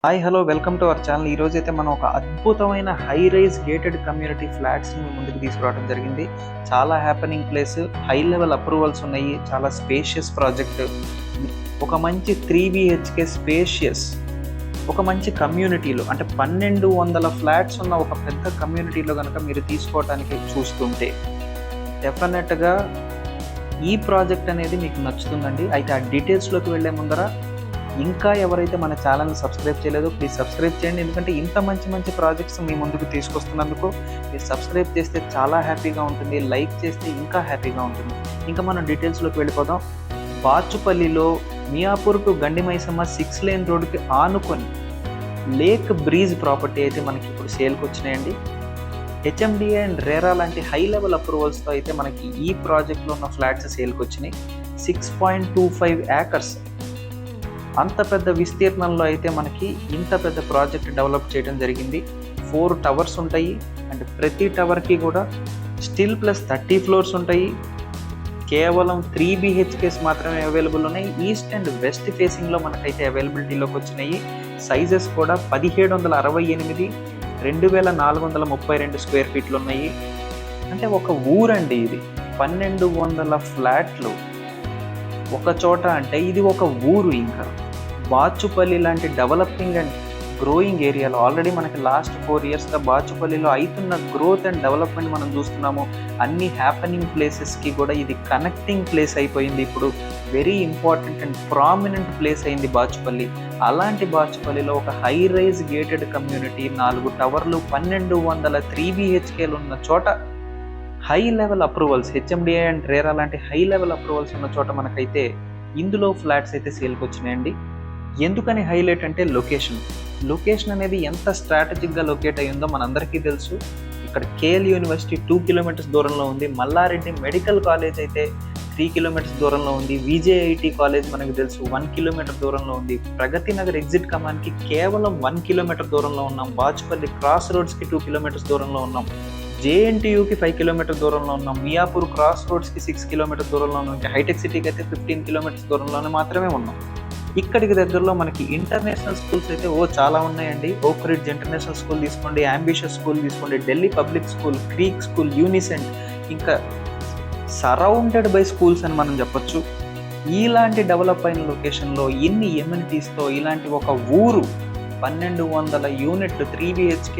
Hi hello welcome to our channel. ఈరోజు అయితే మనం ఒక అద్భుతమైన హై రైజ్ గేటెడ్ కమ్యూనిటీ ఫ్లాట్స్ని ముందుకు తీసుకురావడం జరిగింది. చాలా happening place, high level approvals ఉన్నాయి, చాలా స్పేషియస్ ప్రాజెక్ట్, ఒక మంచి 3 BHK స్పేషియస్, ఒక మంచి కమ్యూనిటీలో అంటే 1200 ఫ్లాట్స్ ఉన్న ఒక పెద్ద కమ్యూనిటీలో కనుక మీరు తీసుకోవడానికి చూస్తుంటే డెఫినెట్గా ఈ ప్రాజెక్ట్ అనేది మీకు నచ్చుతుందండి. అయితే ఆ డీటెయిల్స్లోకి వెళ్ళే ముందర ఇంకా ఎవరైతే మన ఛానల్ని సబ్స్క్రైబ్ చేయలేదో ప్లీజ్ సబ్స్క్రైబ్ చేయండి. ఎందుకంటే ఇంత మంచి మంచి ప్రాజెక్ట్స్ మీ ముందుకు తీసుకొస్తున్నందుకు మీరు సబ్స్క్రైబ్ చేస్తే చాలా హ్యాపీగా ఉంటుంది, లైక్ చేస్తే ఇంకా హ్యాపీగా ఉంటుంది. ఇంకా మనం డీటెయిల్స్లోకి వెళ్ళిపోదాం. బాచుపల్లిలో మియాపూర్ టు గండిమైసమ్మ 6 లేన్ రోడ్డుకి ఆనుకొని లేక్ బ్రీజ్ ప్రాపర్టీ అయితే మనకి ఇప్పుడు సేల్కి వచ్చినాయండి. హెచ్ఎండిఏ అండ్ రేరా లాంటి హై లెవెల్ అప్రూవల్స్తో అయితే మనకి ఈ ప్రాజెక్ట్లో ఉన్న ఫ్లాట్స్ సేల్కి వచ్చినాయి. 6.25 ఏకర్స్, అంత పెద్ద విస్తీర్ణంలో అయితే మనకి ఇంత పెద్ద ప్రాజెక్ట్ డెవలప్ చేయడం జరిగింది. 4 టవర్స్ ఉంటాయి అండ్ ప్రతి టవర్కి కూడా స్టిల్ ప్లస్ 30 ఫ్లోర్స్ ఉంటాయి. కేవలం 3 BHKs మాత్రమే అవైలబుల్ ఉన్నాయి. ఈస్ట్ అండ్ వెస్ట్ ఫేసింగ్లో మనకైతే అవైలబిలిటీలోకి వచ్చినాయి. సైజెస్ కూడా 1768, 2432 స్క్వేర్ ఫీట్లు ఉన్నాయి. అంటే ఒక ఊరండి ఇది. 1200 ఫ్లాట్లు ఒక చోట అంటే ఇది ఒక ఊరు. ఇంకా బాచుపల్లి లాంటి డెవలపింగ్ అండ్ గ్రోయింగ్ ఏరియాలో ఆల్రెడీ మనకి లాస్ట్ 4 ఇయర్స్గా బాచుపల్లిలో అవుతున్న గ్రోత్ అండ్ డెవలప్మెంట్ మనం చూస్తున్నాము. అన్ని హ్యాపెనింగ్ ప్లేసెస్కి కూడా ఇది కనెక్టింగ్ ప్లేస్ అయిపోయింది. ఇప్పుడు very important and prominent place అయింది బాచుపల్లి. అలాంటి బాచుపల్లిలో ఒక హై రైజ్ గేటెడ్ కమ్యూనిటీ, 4 టవర్లు, 1200 3 BHKలు ఉన్న చోట high level approvals, HMDA and RERA లాంటి హై లెవెల్ అప్రూవల్స్ ఉన్న చోట మనకైతే ఇందులో ఫ్లాట్స్ అయితే సేల్కి వచ్చినాయండి. ఎందుకని హైలైట్ అంటే లొకేషన్ అనేది ఎంత స్ట్రాటజిక్గా లొకేట్ అయ్యిందో మనందరికీ తెలుసు. ఇక్కడ కేఎల్ యూనివర్సిటీ 2 కిలోమీటర్స్ దూరంలో ఉంది. మల్లారెడ్డి మెడికల్ కాలేజ్ అయితే 3 కిలోమీటర్స్ దూరంలో ఉంది. విజేఐటి కాలేజ్ మనకు తెలుసు 1 కిలోమీటర్ దూరంలో ఉంది. ప్రగతి నగర్ ఎగ్జిట్ కమాన్కి కేవలం 1 కిలోమీటర్ దూరంలో ఉన్నాం. బాచుపల్లి క్రాస్ రోడ్స్కి 2 కిలోమీటర్స్ దూరంలో ఉన్నాం. జేఎన్టీయూకి 5 కిలోమీటర్ దూరంలో ఉన్నాం. మియాపూర్ క్రాస్ రోడ్స్కి 6 కిలోమీటర్ దూరంలో ఉన్నాం. హైటెక్ సిటీకి అయితే 15 కిలోమీటర్స్ దూరంలోనే మాత్రమే ఉన్నాం. ఇక్కడికి దగ్గరలో మనకి ఇంటర్నేషనల్ స్కూల్స్ అయితే చాలా ఉన్నాయండి. ఓక్ రిడ్జ్ ఇంటర్నేషనల్ స్కూల్ తీసుకోండి, అంబిషియస్ స్కూల్ తీసుకోండి, Delhi Public School, Creek School, Unicent, ఇంకా సరౌండెడ్ బై స్కూల్స్ అని మనం చెప్పొచ్చు. ఇలాంటి డెవలప్ అయిన లొకేషన్లో ఇన్ని ఎమ్యూనిటీస్తో ఇలాంటి ఒక ఊరు, 1200 యూనిట్లు, 3 BHK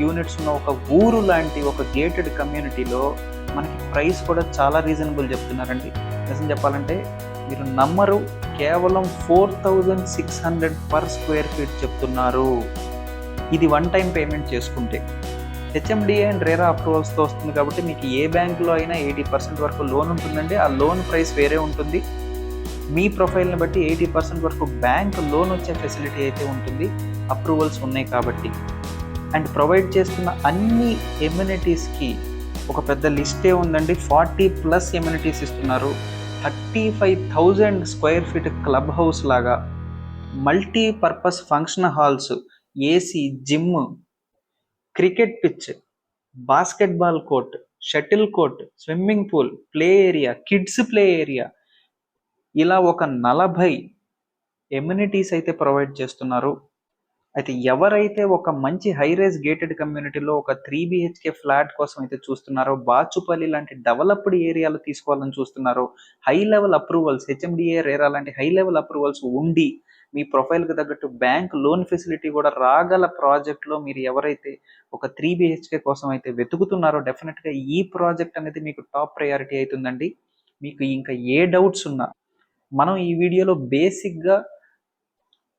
యూనిట్స్ ఉన్న ఒక ఊరు లాంటి ఒక గేటెడ్ కమ్యూనిటీలో మనకి ప్రైస్ కూడా చాలా రీజనబుల్ చెప్తున్నారండి. నిజం చెప్పాలంటే మీరు నమ్మరు, కేవలం 4600 పర్ స్క్వేర్ ఫీట్ చెప్తున్నారు. ఇది 1 టైం పేమెంట్ చేసుకుంటే. హెచ్ఎండిఏ అండ్ రేరా అప్రూవల్స్తో వస్తుంది కాబట్టి మీకు ఏ బ్యాంకులో అయినా 80% వరకు లోన్ ఉంటుందండి. ఆ లోన్ ప్రైస్ వేరే ఉంటుంది. మీ ప్రొఫైల్ని బట్టి 80% వరకు బ్యాంక్ లోన్ వచ్చే ఫెసిలిటీ అయితే ఉంటుంది. అప్రూవల్స్ ఉన్నాయి కాబట్టి. అండ్ ప్రొవైడ్ చేస్తున్న అన్ని ఎమ్యూనిటీస్కి ఒక పెద్ద లిస్టే ఉందండి. 40+ ఎమ్యూనిటీస్ ఇస్తున్నారు. 35,000 స్క్వేర్ ఫీట్ క్లబ్ హౌస్ లాగా, multipurpose function halls, AC, gym, cricket pitch, basketball court, shuttle court, swimming pool, play area, kids play area, ఇలా ఒక 40 ఎమ్యూనిటీస్ అయితే ప్రొవైడ్ చేస్తున్నారు. అయితే ఎవరైతే ఒక మంచి హై రైజ్ గేటెడ్ కమ్యూనిటీలో ఒక 3 BHK ఫ్లాట్ కోసం అయితే చూస్తున్నారో, బాచుపల్లి లాంటి డెవలప్డ్ ఏరియాలో తీసుకోవాలని చూస్తున్నారో, high level approvals, HMDA RERA లాంటి హై లెవెల్ అప్రూవల్స్ ఉండి మీ ప్రొఫైల్కి తగ్గట్టు బ్యాంక్ లోన్ ఫెసిలిటీ కూడా రాగల ప్రాజెక్ట్లో మీరు ఎవరైతే ఒక 3 BHK కోసం అయితే వెతుకుతున్నారో డెఫినెట్గా ఈ ప్రాజెక్ట్ అనేది మీకు టాప్ ప్రయారిటీ అవుతుందండి. మీకు ఇంకా ఏ డౌట్స్ ఉన్నా మనం ఈ వీడియోలో బేసిక్గా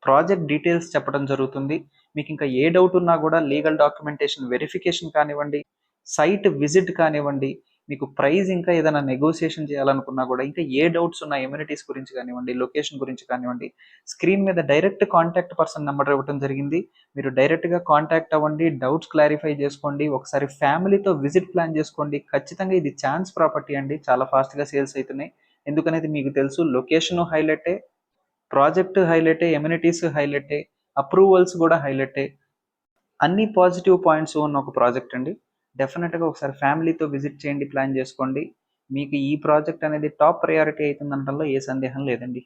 ప్రాజెక్ట్ డీటెయిల్స్ చెప్పడం జరుగుతుంది. మీకు ఇంకా ఏ డౌట్ ఉన్నా కూడా లీగల్ డాక్యుమెంటేషన్ వెరిఫికేషన్ కానివ్వండి, సైట్ విజిట్ కానివ్వండి, మీకు ప్రైస్ ఇంకా ఏదైనా నెగోసియేషన్ చేయాలనుకున్నా కూడా, ఇంకా ఏ డౌట్స్ ఉన్న ఎమ్యూనిటీస్ గురించి కానివ్వండి, లొకేషన్ గురించి కానివ్వండి, స్క్రీన్ మీద డైరెక్ట్ కాంటాక్ట్ పర్సన్ నెంబర్ ఇవ్వడం జరిగింది. మీరు డైరెక్ట్గా కాంటాక్ట్ అవ్వండి, డౌట్స్ క్లారిఫై చేసుకోండి, ఒకసారి ఫ్యామిలీతో విజిట్ ప్లాన్ చేసుకోండి. ఖచ్చితంగా ఇది ఛాన్స్ ప్రాపర్టీ అండి. చాలా ఫాస్ట్గా సేల్స్ అవుతున్నాయి. ఎందుకనేది మీకు తెలుసు. లొకేషన్ హైలైటే, ప్రాజెక్ట్ హైలైటే, ఎమ్యూనిటీస్ హైలైటే, అప్రూవల్స్ కూడా హైలైటే, అన్ని పాజిటివ్ పాయింట్స్ ఉన్న ఒక ప్రాజెక్ట్ అండి. డెఫినెట్గా ఒకసారి ఫ్యామిలీతో విజిట్ చేయండి, ప్లాన్ చేసుకోండి. మీకు ఈ ప్రాజెక్ట్ అనేది టాప్ ప్రయారిటీ అవుతుందనడంలో ఏ సందేహం లేదండి.